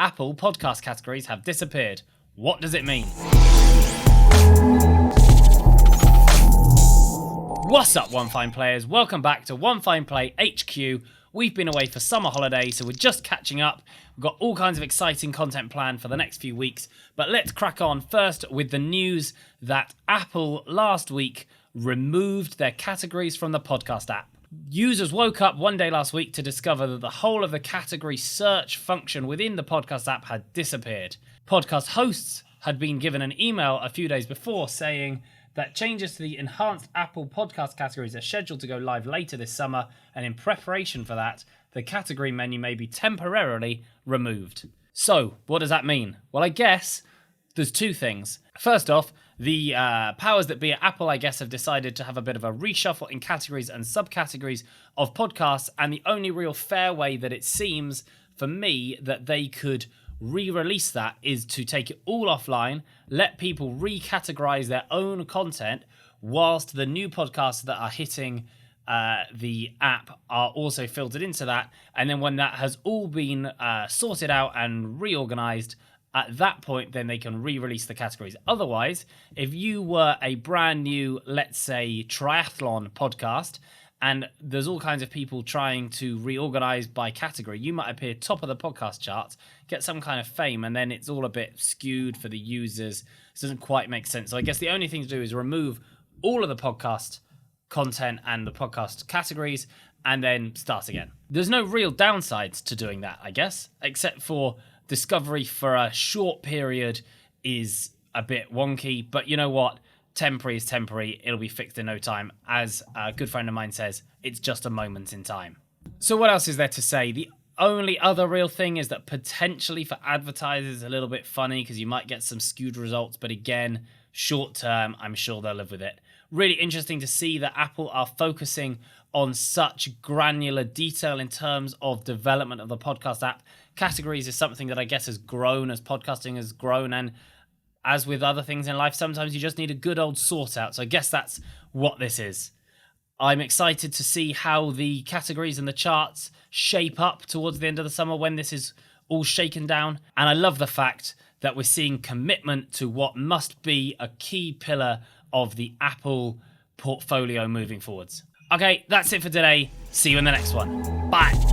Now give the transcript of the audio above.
Apple podcast categories have disappeared. What does it mean? What's up, One Fine Players? Welcome back to One Fine Play HQ. We've been away for summer holidays, so we're just catching up. We've got all kinds of exciting content planned for the next few weeks, but let's crack on first with the news that Apple last week removed their categories from the podcast app. Users woke up one day last week to discover that the whole of the category search function within the podcast app had disappeared. Podcast hosts had been given an email a few days before saying that changes to the enhanced Apple podcast categories are scheduled to go live later this summer, and in preparation for that, the category menu may be temporarily removed. So, what does that mean? Well, I guess there's two things. First off, the powers that be at Apple, I guess, have decided to have a bit of a reshuffle in categories and subcategories of podcasts, and the only real fair way that it seems for me that they could re-release that is to take it all offline, let people recategorize their own content, whilst the new podcasts that are hitting the app are also filtered into that. And then when that has all been sorted out and reorganized, at that point, then they can re-release the categories. Otherwise, if you were a brand new, let's say, triathlon podcast, and there's all kinds of people trying to reorganize by category, you might appear top of the podcast charts, get some kind of fame, and then it's all a bit skewed for the users. It doesn't quite make sense. So I guess the only thing to do is remove all of the podcast content and the podcast categories and then start again. There's no real downsides to doing that, I guess, except for discovery for a short period is a bit wonky, but you know what? Temporary is temporary. It'll be fixed in no time. As a good friend of mine says, it's just a moment in time. So what else is there to say? The only other real thing is that potentially for advertisers it's a little bit funny because you might get some skewed results, but again, short term, I'm sure they'll live with it. Really interesting to see that Apple are focusing on such granular detail in terms of development of the podcast app. Categories is something that I guess has grown as podcasting has grown, and as with other things in life, sometimes you just need a good old sort out. So I guess that's what this is. I'm excited to see how the categories and the charts shape up towards the end of the summer when this is all shaken down. And I love the fact that we're seeing commitment to what must be a key pillar of the Apple portfolio moving forwards. Okay, that's it for today. See you in the next one. Bye.